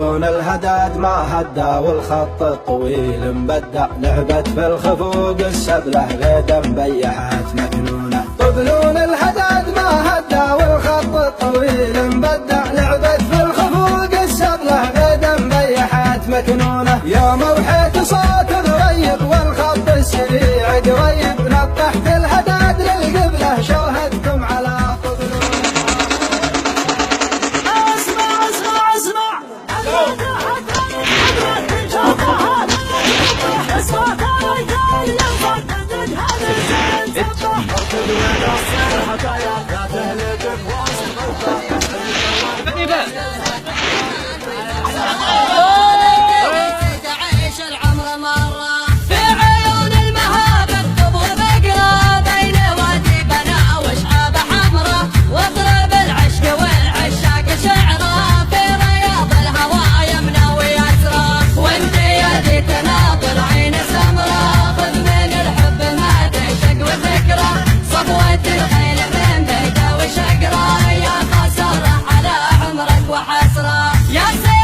لون الهداد ما هدى والخط الطويل مبدع، لعبت في الخفوق السبله غيدا بيحات مكنونه. طب لون الهداد ما هدى والخط الطويل مبدع، لعبت في الخفوق السبله غيدا بيحات مكنونه. يا موحيت صوت غريب والخط السريع قريب، نطحت الهداد للقبله شوهدتم على طبلونه. يا